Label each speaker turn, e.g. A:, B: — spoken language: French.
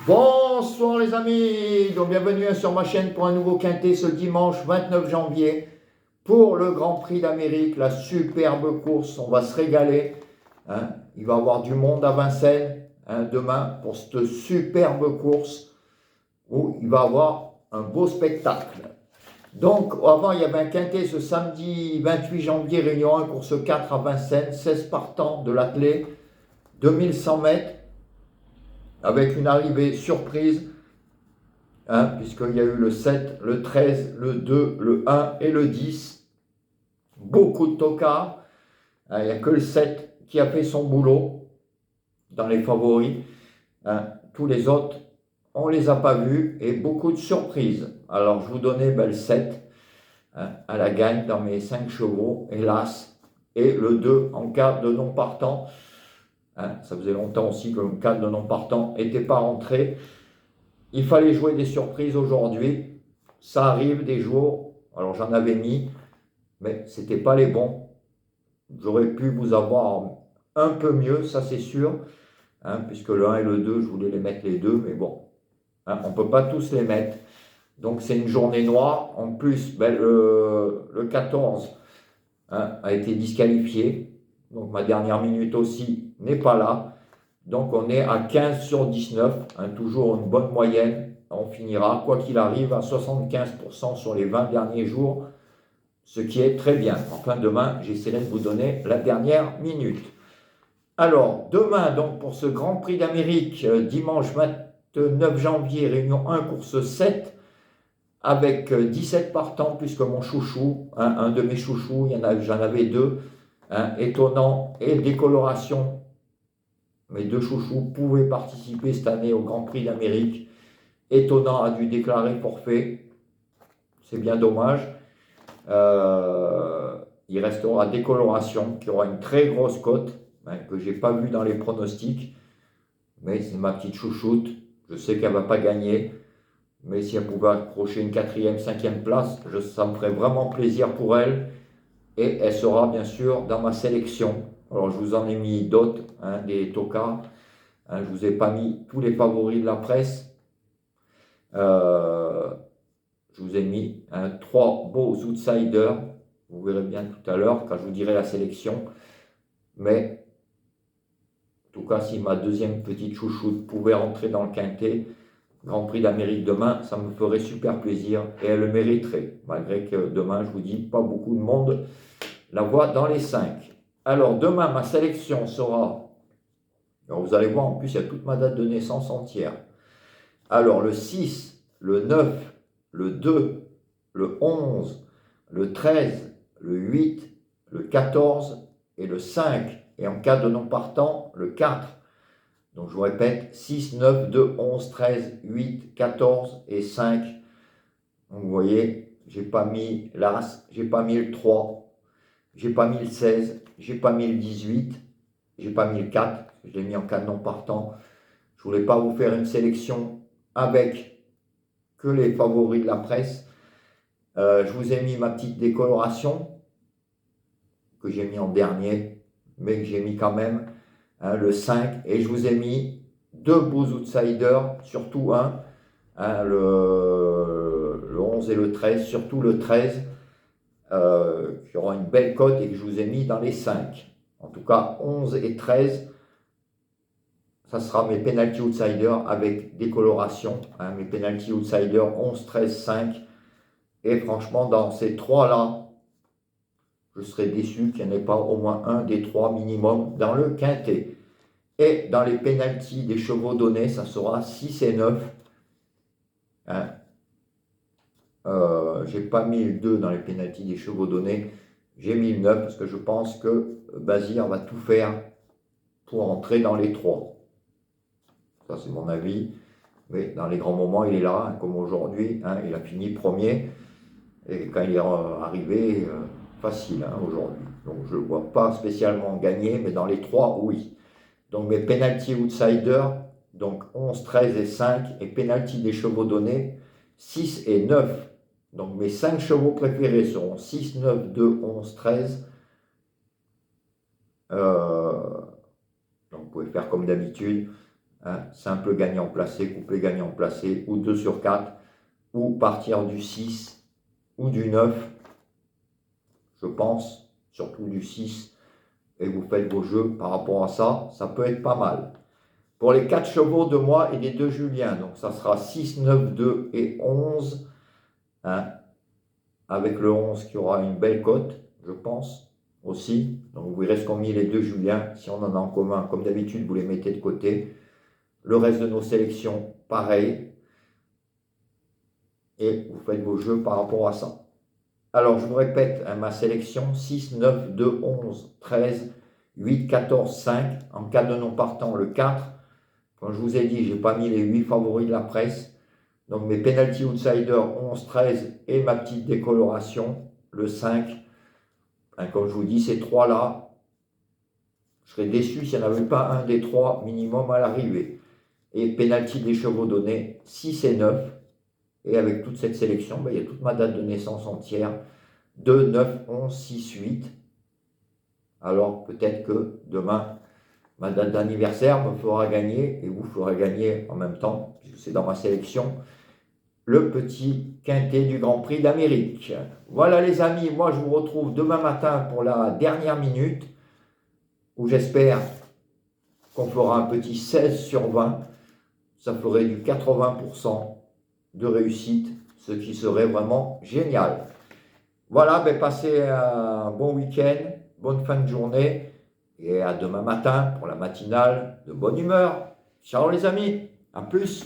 A: Bonsoir les amis, donc bienvenue sur ma chaîne pour un nouveau quintet ce dimanche 29 janvier pour le Grand Prix d'Amérique, la superbe course, on va se régaler, hein. Il va y avoir du monde à Vincennes, hein, demain pour cette superbe course où il va y avoir un beau spectacle. Donc avant il y avait un quintet ce samedi 28 janvier, réunion 1, course 4 à Vincennes, 16 partants de l'athlé, 2100 mètres avec une arrivée surprise. Hein, puisqu'il y a eu le 7, le 13, le 2, le 1 et le 10. Beaucoup de tocards. Hein, il n'y a que le 7 qui a fait son boulot dans les favoris. Hein, tous les autres, on ne les a pas vus et beaucoup de surprises. Alors je vous donnais le 7 hein, à la gagne dans mes 5 chevaux, hélas. Et le 2 en cas de non partant. Hein, ça faisait longtemps aussi que le cas de non partant n'était pas rentré. Il fallait jouer des surprises aujourd'hui. Ça arrive des jours. Alors j'en avais mis, mais ce n'était pas les bons. J'aurais pu vous avoir un peu mieux, ça c'est sûr. Hein, puisque le 1 et le 2, je voulais les mettre les deux, mais bon, hein, on ne peut pas tous les mettre. Donc c'est une journée noire. En plus, le 14 hein, a été disqualifié. Donc ma dernière minute aussi n'est pas là. Donc on est à 15 sur 19, hein, toujours une bonne moyenne. On finira, quoi qu'il arrive, à 75% sur les 20 derniers jours, ce qui est très bien. Enfin, demain, j'essaierai de vous donner la dernière minute. Alors, demain, donc, pour ce Grand Prix d'Amérique, dimanche 29 janvier, réunion 1, course 7, avec 17 partants, puisque mon chouchou, hein, un de mes chouchous, j'en avais deux, hein, étonnant et décoloration. Mes deux chouchous pouvaient participer cette année au Grand Prix d'Amérique. Étonnant a dû déclarer forfait. C'est bien dommage. Il restera Décoloration, qui aura une très grosse cote, hein, que je n'ai pas vue dans les pronostics. Mais c'est ma petite chouchoute. Je sais qu'elle ne va pas gagner. Mais si elle pouvait accrocher une 4e, 5e place, ça me ferait vraiment plaisir pour elle. Et elle sera bien sûr dans ma sélection. Alors je vous en ai mis d'autres, hein, des tocards. Hein, je ne vous ai pas mis tous les favoris de la presse. Je vous ai mis 3 beaux outsiders. Vous verrez bien tout à l'heure quand je vous dirai la sélection. Mais en tout cas, si ma deuxième petite chouchoute pouvait rentrer dans le quintet, Grand Prix d'Amérique demain, ça me ferait super plaisir et elle le mériterait. Malgré que demain, je vous dis, pas beaucoup de monde la voit dans les 5. Alors demain, ma sélection sera... Alors, vous allez voir, en plus, il y a toute ma date de naissance entière. Alors le 6, le 9, le 2, le 11, le 13, le 8, le 14 et le 5. Et en cas de non partant, le 4. Donc je vous répète, 6, 9, 2, 11, 13, 8, 14 et 5. Donc vous voyez, j'ai pas mis l'As, j'ai pas mis le 3, j'ai pas mis le 16, j'ai pas mis le 18, j'ai pas mis le 4. Je l'ai mis en cas de non partant. Je voulais pas vous faire une sélection avec que les favoris de la presse. Je vous ai mis ma petite décoloration que j'ai mis en dernier, mais que j'ai mis quand même, hein, le 5. Et je vous ai mis 2 beaux outsiders, surtout un, hein, le 11 et le 13, surtout le 13, qui aura une belle cote et que je vous ai mis dans les 5. En tout cas, 11 et 13, ça sera mes penalty outsiders avec décoloration. Hein, mes penalty outsiders 11, 13, 5. Et franchement, dans ces 3-là, je serais déçu qu'il n'y en ait pas au moins un des 3 minimum dans le quintet. Et dans les pénaltys des chevaux donnés, ça sera 6 et 9. Hein. J'ai pas mis le 2 dans les pénaltys des chevaux donnés. J'ai mis le 9 parce que je pense que Bazir va tout faire pour entrer dans les 3. Ça, c'est mon avis. Mais dans les grands moments, il est là, hein, comme aujourd'hui. Hein, il a fini premier. Et quand il est arrivé, facile, hein, aujourd'hui. Donc je ne le vois pas spécialement gagner, mais dans les 3, oui. Donc mes penalty outsiders, donc 11, 13 et 5, et penalty des chevaux donnés, 6 et 9. Donc mes 5 chevaux préférés seront 6, 9, 2, 11, 13. Donc vous pouvez faire comme d'habitude. hein, simple gagnant placé, couplet gagnant placé, ou 2 sur 4, ou partir du 6 ou du 9, je pense, surtout du 6, et vous faites vos jeux par rapport à ça, ça peut être pas mal. Pour les 4 chevaux de moi et des 2 Julien, donc ça sera 6, 9, 2 et 11, hein, avec le 11 qui aura une belle cote, je pense, aussi. Donc vous verrez ce qu'ont mis les 2 Julien, si on en a en commun, comme d'habitude, vous les mettez de côté. Le reste de nos sélections, pareil. Et vous faites vos jeux par rapport à ça. Alors, je vous répète, hein, ma sélection, 6, 9, 2, 11, 13, 8, 14, 5. En cas de non partant, le 4. Comme je vous ai dit, je n'ai pas mis les 8 favoris de la presse. Donc, mes penalty outsiders, 11, 13 et ma petite décoloration, le 5. Hein, comme je vous dis, ces 3-là, je serais déçu s'il n'y en avait pas un des 3 minimum à l'arrivée. Et penalty des chevaux donnés, 6 et 9. Et avec toute cette sélection, ben, il y a toute ma date de naissance entière. 2, 9, 11, 6, 8. Alors peut-être que demain, ma date d'anniversaire me fera gagner, et vous fera gagner en même temps, puisque c'est dans ma sélection, le petit quintet du Grand Prix d'Amérique. Voilà les amis, moi je vous retrouve demain matin pour la dernière minute, où j'espère qu'on fera un petit 16 sur 20. Ça ferait du 80% de réussite, ce qui serait vraiment génial. Voilà, ben passez un bon week-end, bonne fin de journée et à demain matin pour la matinale de bonne humeur. Ciao les amis, à plus.